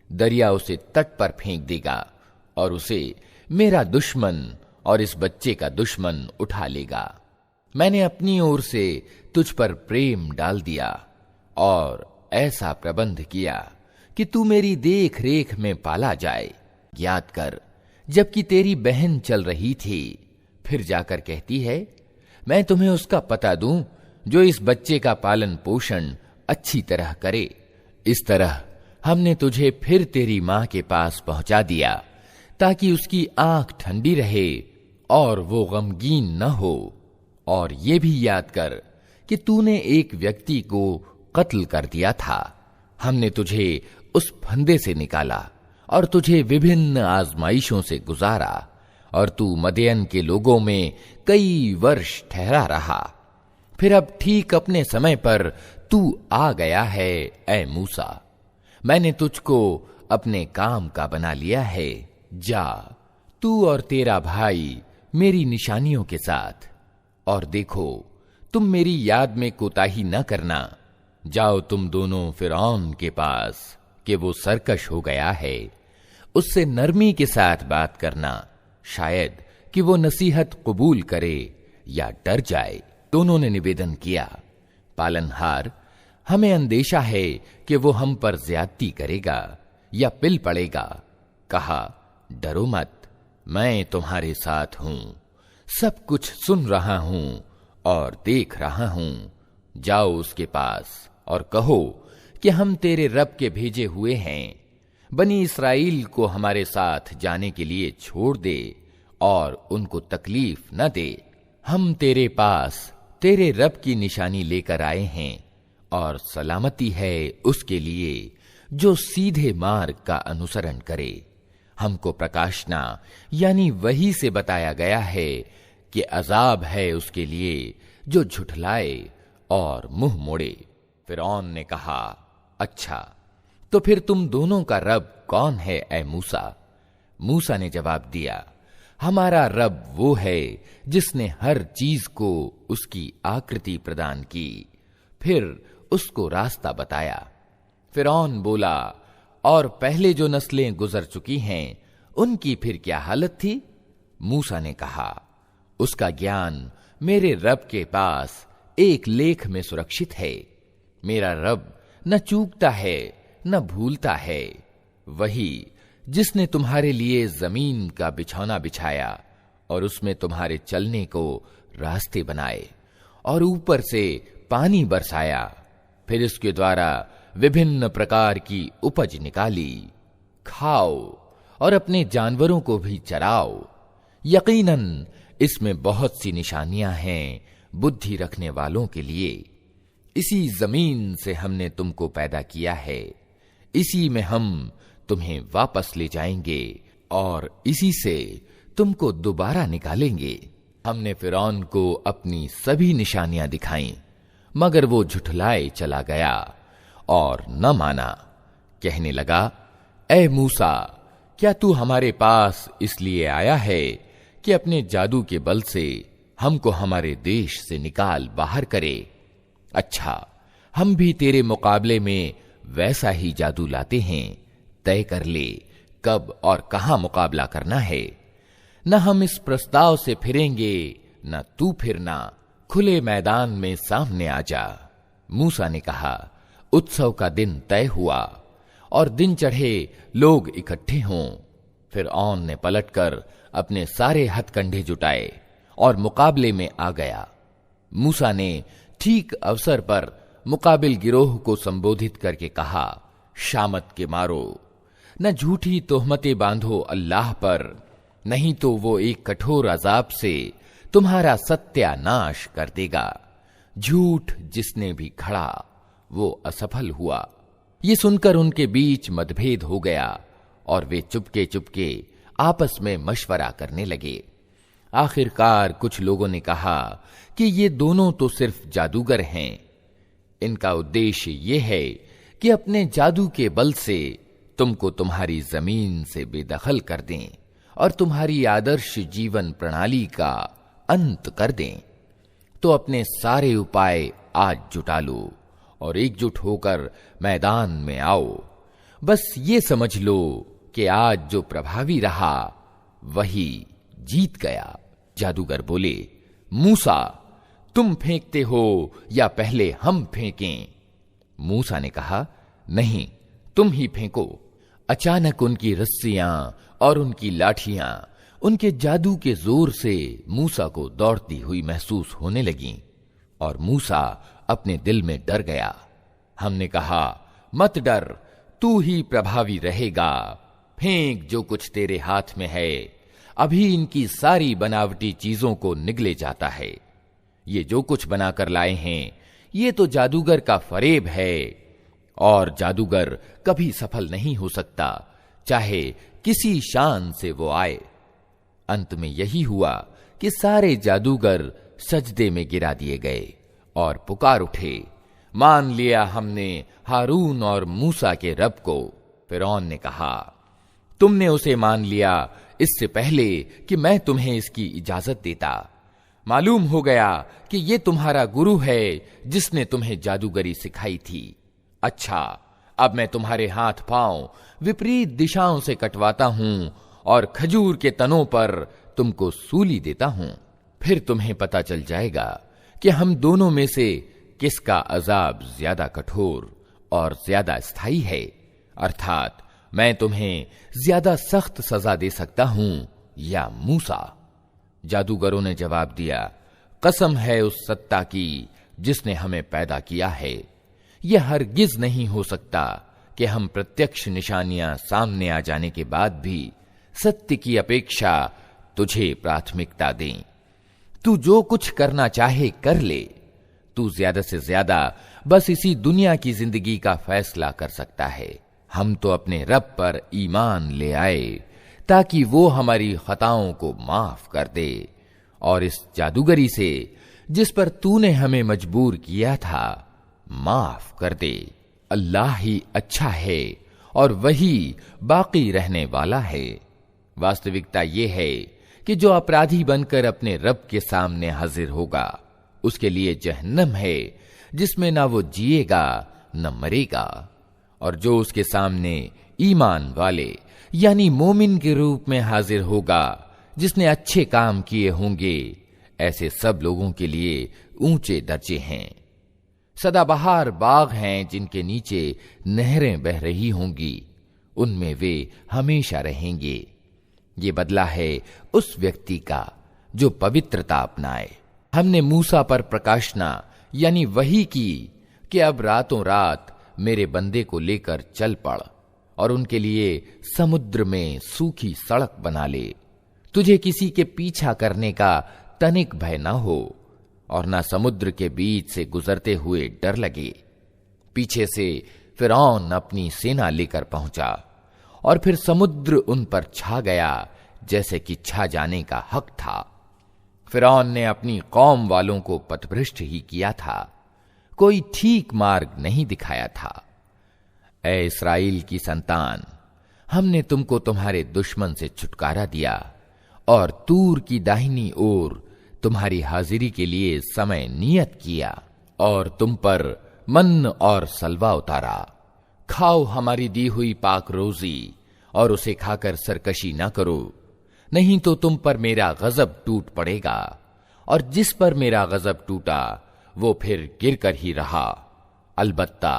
दरिया उसे तट पर फेंक देगा और उसे मेरा दुश्मन और इस बच्चे का दुश्मन उठा लेगा। मैंने अपनी ओर से तुझ पर प्रेम डाल दिया और ऐसा प्रबंध किया कि तू मेरी देख रेख में पाला जाए। याद कर जबकि तेरी बहन चल रही थी, फिर जाकर कहती है, मैं तुम्हें उसका पता दूं जो इस बच्चे का पालन पोषण अच्छी तरह करे। इस तरह हमने तुझे फिर तेरी मां के पास पहुंचा दिया, ताकि उसकी आंख ठंडी रहे और वो गमगीन न हो। और ये भी याद कर कि तूने एक व्यक्ति को कत्ल कर दिया था। हमने तुझे उस फंदे से निकाला और तुझे विभिन्न आजमाइशों से गुजारा, और तू मदयन के लोगों में कई वर्ष ठहरा रहा। फिर अब ठीक अपने समय पर तू आ गया है ऐ मूसा। मैंने तुझको अपने काम का बना लिया है। जा तू और तेरा भाई मेरी निशानियों के साथ, और देखो तुम मेरी याद में कोताही न करना। जाओ तुम दोनों फिरौन के पास कि वो सरकश हो गया है, उससे नरमी के साथ बात करना, शायद कि वो नसीहत कबूल करे या डर जाए। दोनों ने निवेदन किया, पालनहार हमें अंदेशा है कि वो हम पर ज्यादती करेगा या पिल पड़ेगा। कहा, डरो मत, मैं तुम्हारे साथ हूं, सब कुछ सुन रहा हूं और देख रहा हूं। जाओ उसके पास और कहो कि हम तेरे रब के भेजे हुए हैं। बनी इस्राएल को हमारे साथ जाने के लिए छोड़ दे और उनको तकलीफ न दे। हम तेरे पास तेरे रब की निशानी लेकर आए हैं, और सलामती है उसके लिए जो सीधे मार्ग का अनुसरण करे। हमको प्रकाशना यानी वही से बताया गया है कि अजाब है उसके लिए जो झुठलाए और मुंह मोड़े। फिरौन ने कहा, अच्छा तो फिर तुम दोनों का रब कौन है ऐ मूसा? मूसा ने जवाब दिया, हमारा रब वो है जिसने हर चीज को उसकी आकृति प्रदान की, फिर उसको रास्ता बताया। फिरौन बोला, और पहले जो नस्लें गुजर चुकी हैं उनकी फिर क्या हालत थी? मूसा ने कहा, उसका ज्ञान मेरे रब के पास एक लेख में सुरक्षित है। मेरा रब न चूकता है न भूलता है। वही जिसने तुम्हारे लिए जमीन का बिछौना बिछाया और उसमें तुम्हारे चलने को रास्ते बनाए, और ऊपर से पानी बरसाया, फिर इसके द्वारा विभिन्न प्रकार की उपज निकाली। खाओ और अपने जानवरों को भी चराओ। यकीनन इसमें बहुत सी निशानियां हैं बुद्धि रखने वालों के लिए। इसी जमीन से हमने तुमको पैदा किया है, इसी में हम तुम्हें वापस ले जाएंगे और इसी से तुमको दोबारा निकालेंगे। हमने फिरौन को अपनी सभी निशानियां दिखाईं, मगर वो झुठलाए चला गया और न माना। कहने लगा, ऐ मूसा, क्या तू हमारे पास इसलिए आया है कि अपने जादू के बल से हमको हमारे देश से निकाल बाहर करे? अच्छा, हम भी तेरे मुकाबले में वैसा ही जादू लाते हैं। तय कर ले कब और कहां मुकाबला करना है। न हम इस प्रस्ताव से फिरेंगे, न तू फिरना, खुले मैदान में सामने आ जा। मूसा ने कहा, उत्सव का दिन तय हुआ और दिन चढ़े लोग इकट्ठे हों। फिरऔन ने पलटकर अपने सारे हथकंडे जुटाए और मुकाबले में आ गया। मूसा ने ठीक अवसर पर मुकाबिल गिरोह को संबोधित करके कहा, शामत के मारो, न झूठी तोहमतें बांधो अल्लाह पर, नहीं तो वो एक कठोर अजाब से तुम्हारा सत्यानाश कर देगा। झूठ जिसने भी खड़ा वो असफल हुआ। ये सुनकर उनके बीच मतभेद हो गया और वे चुपके चुपके आपस में मशवरा करने लगे। आखिरकार कुछ लोगों ने कहा कि ये दोनों तो सिर्फ जादूगर हैं। इनका उद्देश्य ये है कि अपने जादू के बल से तुमको तुम्हारी जमीन से बेदखल कर दें और तुम्हारी आदर्श जीवन प्रणाली का अंत कर दें। तो अपने सारे उपाय आज जुटा लो और एकजुट होकर मैदान में आओ। बस ये समझ लो कि आज जो प्रभावी रहा वही जीत गया। जादूगर बोले, मूसा, तुम फेंकते हो या पहले हम फेंकें? मूसा ने कहा, नहीं, तुम ही फेंको। अचानक उनकी रस्सियां और उनकी लाठियां उनके जादू के जोर से मूसा को दौड़ती हुई महसूस होने लगीं और मूसा अपने दिल में डर गया। हमने कहा, मत डर, तू ही प्रभावी रहेगा। फेंक जो कुछ तेरे हाथ में है, अभी इनकी सारी बनावटी चीजों को निगले जाता है। ये जो कुछ बनाकर लाए हैं ये तो जादूगर का फरेब है और जादूगर कभी सफल नहीं हो सकता, चाहे किसी शान से वो आए। अंत में यही हुआ कि सारे जादूगर सजदे में गिरा दिए गए और पुकार उठे, मान लिया हमने हारून और मूसा के रब को। फिरौन ने कहा, तुमने उसे मान लिया इससे पहले कि मैं तुम्हें इसकी इजाजत देता। मालूम हो गया कि ये तुम्हारा गुरु है जिसने तुम्हें जादूगरी सिखाई थी। अच्छा, अब मैं तुम्हारे हाथ पांव विपरीत दिशाओं से कटवाता हूं और खजूर के तनों पर तुमको सूली देता हूं। फिर तुम्हें पता चल जाएगा कि हम दोनों में से किसका अजाब ज्यादा कठोर और ज्यादा स्थायी है। अर्थात मैं तुम्हें ज्यादा सख्त सजा दे सकता हूं या मूसा। जादूगरों ने जवाब दिया, कसम है उस सत्ता की जिसने हमें पैदा किया है, यह हरगिज नहीं हो सकता कि हम प्रत्यक्ष निशानियां सामने आ जाने के बाद भी सत्य की अपेक्षा तुझे प्राथमिकता दें। तू जो कुछ करना चाहे कर ले। तू ज्यादा से ज्यादा बस इसी दुनिया की जिंदगी का फैसला कर सकता है। हम तो अपने रब पर ईमान ले आए ताकि वो हमारी खताओं को माफ कर दे और इस जादूगरी से जिस पर तूने हमें मजबूर किया था माफ कर दे। अल्लाह ही अच्छा है और वही बाकी रहने वाला है। वास्तविकता ये है कि जो अपराधी बनकर अपने रब के सामने हाजिर होगा उसके लिए जहन्नम है जिसमें ना वो जिएगा न मरेगा, और जो उसके सामने ईमान वाले यानी मोमिन के रूप में हाजिर होगा जिसने अच्छे काम किए होंगे, ऐसे सब लोगों के लिए ऊंचे दर्जे हैं। सदाबहार बाग हैं जिनके नीचे नहरें बह रही होंगी, उनमें वे हमेशा रहेंगे। ये बदला है उस व्यक्ति का जो पवित्रता अपनाए। हमने मूसा पर प्रकाशना यानी वही की कि अब रातों रात मेरे बंदे को लेकर चल पड़ और उनके लिए समुद्र में सूखी सड़क बना ले। तुझे किसी के पीछा करने का तनिक भय न हो और न समुद्र के बीच से गुजरते हुए डर लगे। पीछे से फिरौन अपनी सेना लेकर पहुंचा और फिर समुद्र उन पर छा गया जैसे कि छा जाने का हक था। फिरौन ने अपनी कौम वालों को पथभ्रष्ट ही किया था, कोई ठीक मार्ग नहीं दिखाया था। ऐ इस्राएल की संतान, हमने तुमको तुम्हारे दुश्मन से छुटकारा दिया और तूर की दाहिनी ओर तुम्हारी हाजिरी के लिए समय नियत किया और तुम पर मन और सलवा उतारा। खाओ हमारी दी हुई पाक रोजी और उसे खाकर सरकशी न करो, नहीं तो तुम पर मेरा गजब टूट पड़ेगा। और जिस पर मेरा गजब टूटा वो फिर गिर कर ही रहा। अलबत्ता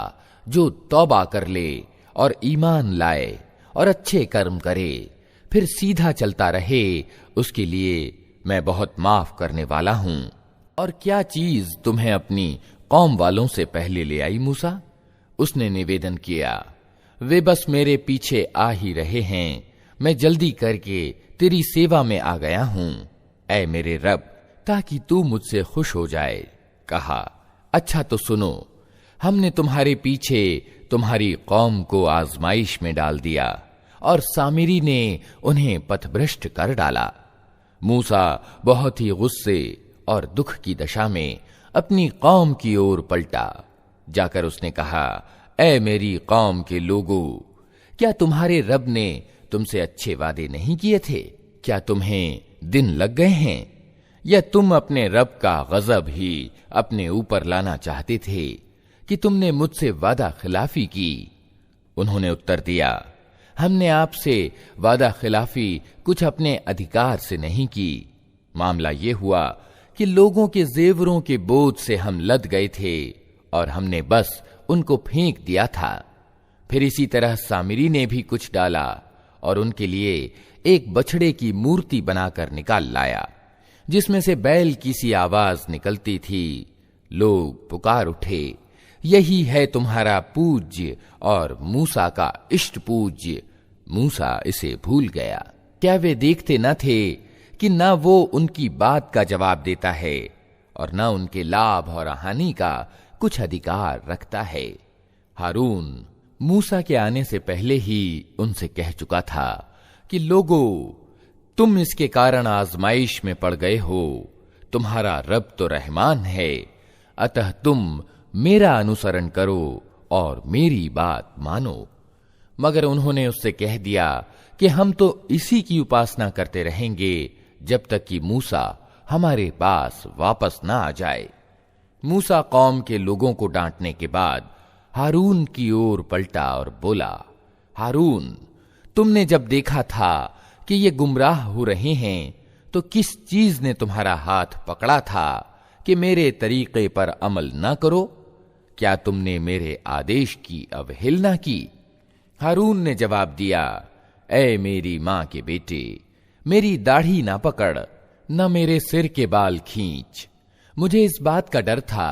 जो तौबा कर ले और ईमान लाए और अच्छे कर्म करे, फिर सीधा चलता रहे, उसके लिए मैं बहुत माफ करने वाला हूं। और क्या चीज तुम्हें अपनी कौम वालों से पहले ले आई मूसा? उसने निवेदन किया, वे बस मेरे पीछे आ ही रहे हैं, मैं जल्दी करके तेरी सेवा में आ गया हूं, ऐ मेरे रब, ताकि तू मुझसे खुश हो जाए। कहा, अच्छा तो सुनो, हमने तुम्हारे पीछे तुम्हारी कौम को आजमाइश में डाल दिया और सामिरी ने उन्हें पथभ्रष्ट कर डाला। मूसा बहुत ही गुस्से और दुख की दशा में अपनी कौम की ओर पलटा। जाकर उसने कहा, ऐ मेरी कौम के लोगों, क्या तुम्हारे रब ने तुमसे अच्छे वादे नहीं किए थे? क्या तुम्हें दिन लग गए हैं? या तुम अपने रब का गजब ही अपने ऊपर लाना चाहते थे कि तुमने मुझसे वादा खिलाफी की? उन्होंने उत्तर दिया, हमने आपसे वादा खिलाफी कुछ अपने अधिकार से नहीं की। मामला ये हुआ कि लोगों के जेवरों के बोझ से हम लद गए थे और हमने बस उनको फेंक दिया था। फिर इसी तरह सामिरी ने भी कुछ डाला और उनके लिए एक बछड़े की मूर्ति बनाकर निकाल लाया, जिसमें से बैल की सी आवाज निकलती थी। लोग पुकार उठे, यही है तुम्हारा पूज्य और मूसा का इष्ट पूज्य। मूसा इसे भूल गया। क्या वे देखते न थे कि न वो उनकी बात का जवाब देता है और न उनके लाभ और हानि का कुछ अधिकार रखता है? हारून मूसा के आने से पहले ही उनसे कह चुका था कि लोगों, तुम इसके कारण आजमाइश में पड़ गए हो। तुम्हारा रब तो रहमान है, अतः तुम मेरा अनुसरण करो और मेरी बात मानो। मगर उन्होंने उससे कह दिया कि हम तो इसी की उपासना करते रहेंगे जब तक कि मूसा हमारे पास वापस ना आ जाए। मूसा कौम के लोगों को डांटने के बाद हारून की ओर पलटा और बोला, हारून, तुमने जब देखा था कि ये गुमराह हो रहे हैं तो किस चीज ने तुम्हारा हाथ पकड़ा था कि मेरे तरीके पर अमल न करो? क्या तुमने मेरे आदेश की अवहेलना की? हारून ने जवाब दिया, ऐ मेरी मां के बेटे, मेरी दाढ़ी ना पकड़, न मेरे सिर के बाल खींच। मुझे इस बात का डर था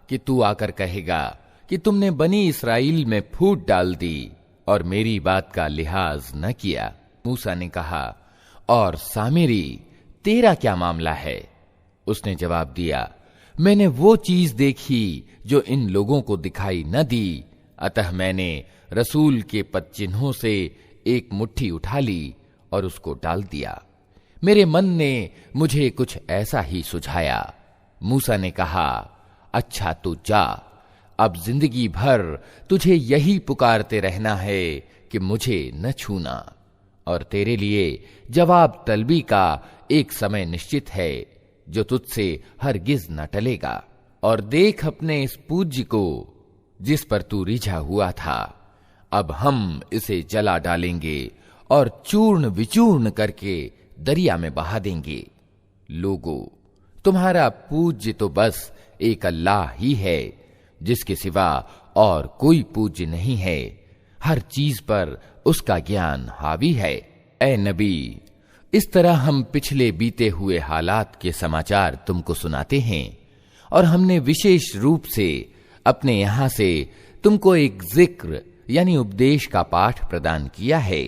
कि तू आकर कहेगा कि तुमने बनी इस्राएल में फूट डाल दी और मेरी बात का लिहाज न किया। मूसा ने कहा, और सामिरी, तेरा क्या मामला है? उसने जवाब दिया, मैंने वो चीज देखी जो इन लोगों को दिखाई न दी, अतः मैंने रसूल के पदचिन्हों से एक मुट्ठी उठा ली और उसको डाल दिया। मेरे मन ने मुझे कुछ ऐसा ही सुझाया। मूसा ने कहा, अच्छा तो जा, अब जिंदगी भर तुझे यही पुकारते रहना है कि मुझे न छूना, और तेरे लिए जवाब तलबी का एक समय निश्चित है जो तुझसे हरगिज न टलेगा। और देख अपने इस पूज्य को जिस पर तू रिझा हुआ था, अब हम इसे जला डालेंगे और चूर्ण विचूर्ण करके दरिया में बहा देंगे। लोगों, तुम्हारा पूज्य तो बस एक अल्लाह ही है, जिसके सिवा और कोई पूज्य नहीं है। हर चीज पर उसका ज्ञान हावी है। ऐ नबी, इस तरह हम पिछले बीते हुए हालात के समाचार तुमको सुनाते हैं, और हमने विशेष रूप से अपने यहां से तुमको एक जिक्र यानी उपदेश का पाठ प्रदान किया है।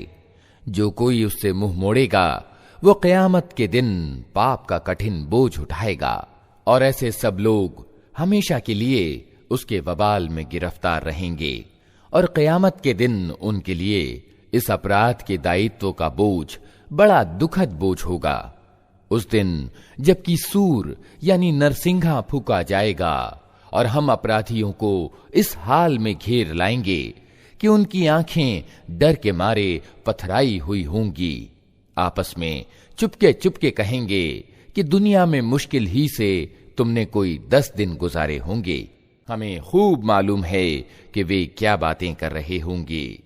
जो कोई उससे मुंह मोड़ेगा वो क़यामत के दिन पाप का कठिन बोझ उठाएगा, और ऐसे सब लोग हमेशा के लिए उसके वबाल में गिरफ्तार रहेंगे, और क़यामत के दिन उनके लिए इस अपराध के दायित्व का बोझ बड़ा दुखद बोझ होगा। उस दिन जबकि सूर यानी नरसिंघा फूका जाएगा और हम अपराधियों को इस हाल में घेर लाएंगे कि उनकी आंखें डर के मारे पथराई हुई होंगी। आपस में चुपके चुपके कहेंगे कि दुनिया में मुश्किल ही से तुमने कोई 10 दिन गुजारे होंगे। हमें खूब मालूम है कि वे क्या बातें कर रहे होंगे।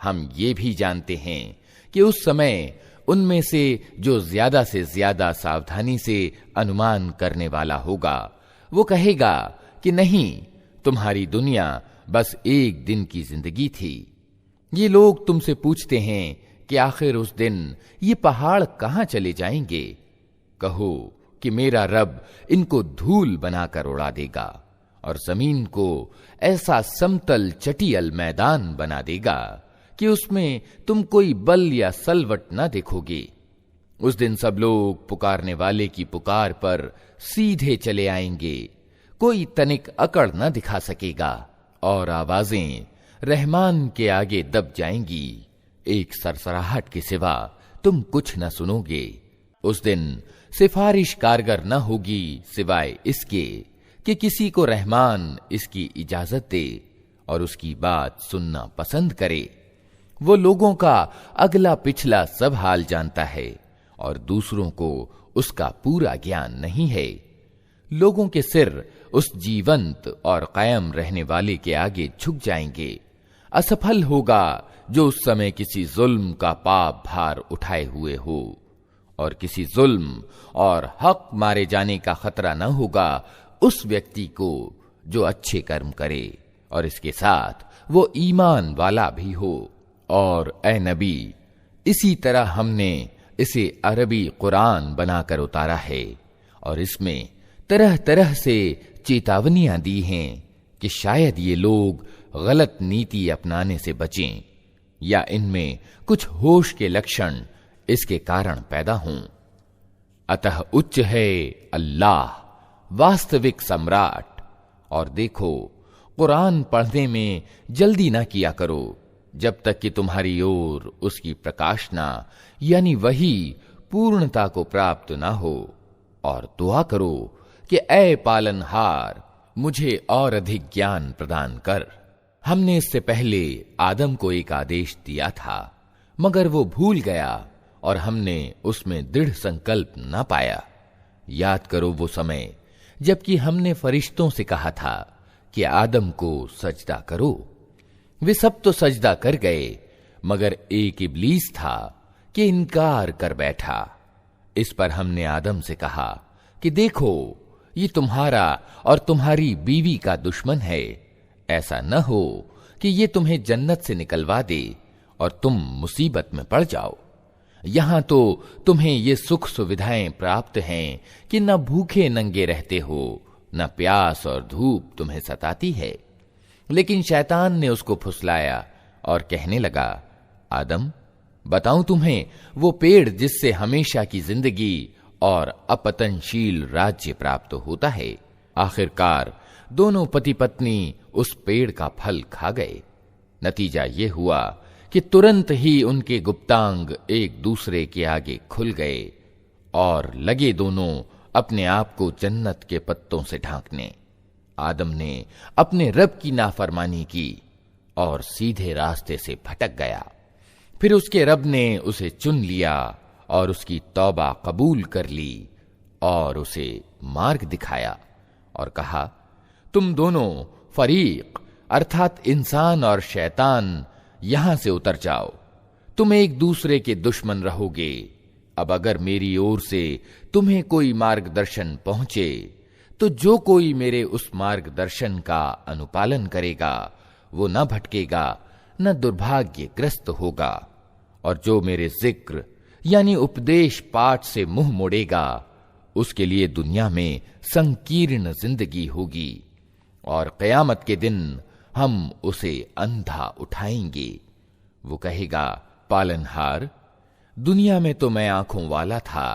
हम ये भी जानते हैं कि उस समय उनमें से जो ज्यादा से ज्यादा सावधानी से अनुमान करने वाला होगा वो कहेगा कि नहीं, तुम्हारी दुनिया बस एक दिन की जिंदगी थी। ये लोग तुमसे पूछते हैं कि आखिर उस दिन ये पहाड़ कहां चले जाएंगे। कहो कि मेरा रब इनको धूल बनाकर उड़ा देगा और जमीन को ऐसा समतल चटियल मैदान बना देगा कि उसमें तुम कोई बल या सलवट न देखोगे। उस दिन सब लोग पुकारने वाले की पुकार पर सीधे चले आएंगे, कोई तनिक अकड़ न दिखा सकेगा और आवाजें रहमान के आगे दब जाएंगी। एक सरसराहट के सिवा तुम कुछ न सुनोगे। उस दिन सिफारिश कारगर न होगी सिवाय इसके कि किसी को रहमान इसकी इजाजत दे और उसकी बात सुनना पसंद करे। वो लोगों का अगला पिछला सब हाल जानता है और दूसरों को उसका पूरा ज्ञान नहीं है। लोगों के सिर उस जीवंत और कायम रहने वाले के आगे झुक जाएंगे। असफल होगा जो उस समय किसी जुल्म का पाप भार उठाए हुए हो, और किसी जुल्म और हक मारे जाने का खतरा न होगा उस व्यक्ति को जो अच्छे कर्म करे और इसके साथ वो ईमान वाला भी हो। और ए नबी, इसी तरह हमने इसे अरबी कुरान बनाकर उतारा है और इसमें तरह तरह से चेतावनियां दी हैं कि शायद ये लोग गलत नीति अपनाने से बचें या इनमें कुछ होश के लक्षण इसके कारण पैदा हों। अतः उच्च है अल्लाह, वास्तविक सम्राट। और देखो, कुरान पढ़ने में जल्दी ना किया करो जब तक कि तुम्हारी ओर उसकी प्रकाशना यानी वही पूर्णता को प्राप्त ना हो, और दुआ करो कि ऐ पालनहार, मुझे और अधिक ज्ञान प्रदान कर। हमने इससे पहले आदम को एक आदेश दिया था, मगर वो भूल गया और हमने उसमें दृढ़ संकल्प न पाया। याद करो वो समय जबकि हमने फरिश्तों से कहा था कि आदम को सजदा करो। वे सब तो सजदा कर गए, मगर एक इब्लीस था कि इनकार कर बैठा। इस पर हमने आदम से कहा कि देखो, ये तुम्हारा और तुम्हारी बीवी का दुश्मन है। ऐसा न हो कि ये तुम्हें जन्नत से निकलवा दे और तुम मुसीबत में पड़ जाओ। यहां तो तुम्हें ये सुख सुविधाएं प्राप्त हैं कि न भूखे नंगे रहते हो, न प्यास और धूप तुम्हें सताती है। लेकिन शैतान ने उसको फुसलाया और कहने लगा, आदम, बताऊं तुम्हें वो पेड़ जिससे हमेशा की जिंदगी और अपतनशील राज्य प्राप्त होता है। आखिरकार दोनों पति पत्नी उस पेड़ का फल खा गए। नतीजा ये हुआ कि तुरंत ही उनके गुप्तांग एक दूसरे के आगे खुल गए और लगे दोनों अपने आप को जन्नत के पत्तों से ढांकने। आदम ने अपने रब की नाफरमानी की और सीधे रास्ते से भटक गया। फिर उसके रब ने उसे चुन लिया और उसकी तौबा कबूल कर ली और उसे मार्ग दिखाया और कहा, तुम दोनों फरीक अर्थात इंसान और शैतान यहां से उतर जाओ। तुम एक दूसरे के दुश्मन रहोगे। अब अगर मेरी ओर से तुम्हें कोई मार्गदर्शन पहुंचे तो जो कोई मेरे उस मार्गदर्शन का अनुपालन करेगा वो न भटकेगा न दुर्भाग्यग्रस्त होगा, और जो मेरे जिक्र यानी उपदेश पाठ से मुंह मोड़ेगा उसके लिए दुनिया में संकीर्ण जिंदगी होगी और कयामत के दिन हम उसे अंधा उठाएंगे। वो कहेगा, पालनहार, दुनिया में तो मैं आंखों वाला था,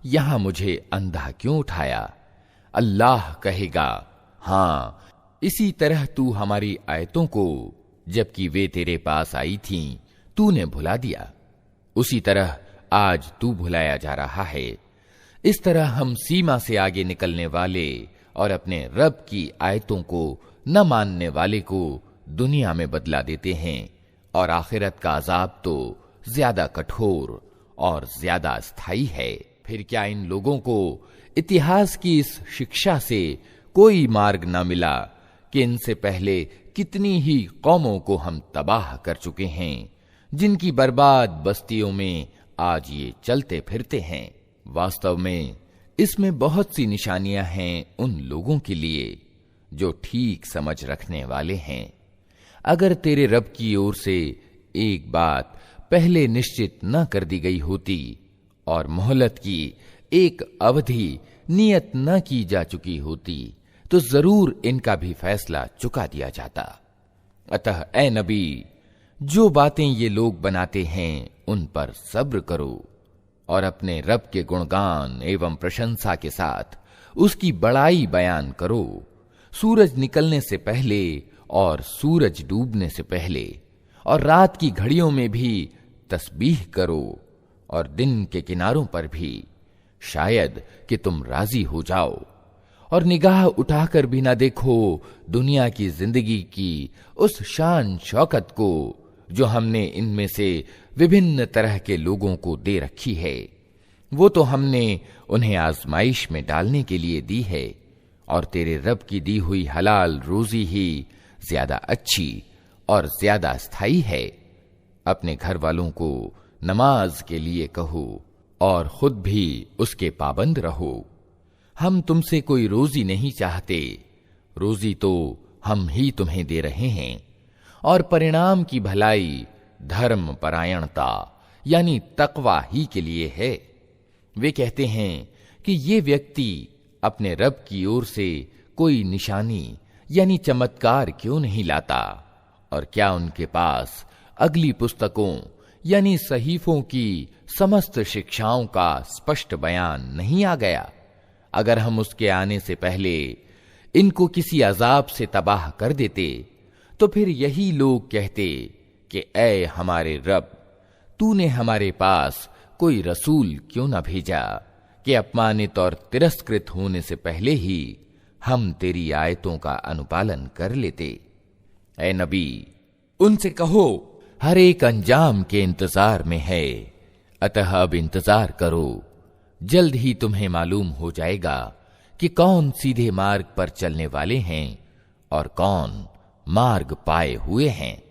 यहां मुझे अंधा क्यों उठाया? अल्लाह कहेगा, हां, इसी तरह तू हमारी आयतों को जबकि वे तेरे पास आई थीं तूने भुला दिया, उसी तरह आज तू भुलाया जा रहा है। इस तरह हम सीमा से आगे निकलने वाले और अपने रब की आयतों को न मानने वाले को दुनिया में बदला देते हैं, और आखिरत का अजाब तो ज्यादा कठोर और ज्यादा स्थायी है। फिर क्या इन लोगों को इतिहास की इस शिक्षा से कोई मार्ग न मिला कि इनसे पहले कितनी ही कौमों को हम तबाह कर चुके हैं, जिनकी बर्बाद बस्तियों में आज ये चलते फिरते हैं। वास्तव में इसमें बहुत सी निशानियां हैं उन लोगों के लिए जो ठीक समझ रखने वाले हैं। अगर तेरे रब की ओर से एक बात पहले निश्चित न कर दी गई होती और मोहलत की एक अवधि नियत न की जा चुकी होती तो जरूर इनका भी फैसला चुका दिया जाता। अतः ए नबी, जो बातें ये लोग बनाते हैं उन पर सब्र करो और अपने रब के गुणगान एवं प्रशंसा के साथ उसकी बड़ाई बयान करो। सूरज निकलने से पहले और सूरज डूबने से पहले और रात की घड़ियों में भी तस्बीह करो और दिन के किनारों पर भी, शायद कि तुम राजी हो जाओ। और निगाह उठाकर भी ना देखो दुनिया की जिंदगी की उस शान शौकत को जो हमने इनमें से विभिन्न तरह के लोगों को दे रखी है। वो तो हमने उन्हें आजमाइश में डालने के लिए दी है, और तेरे रब की दी हुई हलाल रोजी ही ज्यादा अच्छी और ज्यादा स्थायी है। अपने घर वालों को नमाज के लिए कहो और खुद भी उसके पाबंद रहो। हम तुमसे कोई रोजी नहीं चाहते, रोजी तो हम ही तुम्हें दे रहे हैं, और परिणाम की भलाई धर्म परायणता यानी तकवा ही के लिए है। वे कहते हैं कि ये व्यक्ति अपने रब की ओर से कोई निशानी यानी चमत्कार क्यों नहीं लाता, और क्या उनके पास अगली पुस्तकों यानी सहीफों की समस्त शिक्षाओं का स्पष्ट बयान नहीं आ गया। अगर हम उसके आने से पहले इनको किसी अजाब से तबाह कर देते तो फिर यही लोग कहते कि ऐ हमारे रब, तूने हमारे पास कोई रसूल क्यों न भेजा कि अपमानित और तिरस्कृत होने से पहले ही हम तेरी आयतों का अनुपालन कर लेते। ऐ नबी, उनसे कहो हर एक अंजाम के इंतजार में है, अतः अब इंतजार करो, जल्द ही तुम्हें मालूम हो जाएगा कि कौन सीधे मार्ग पर चलने वाले हैं और कौन मार्ग पाए हुए हैं।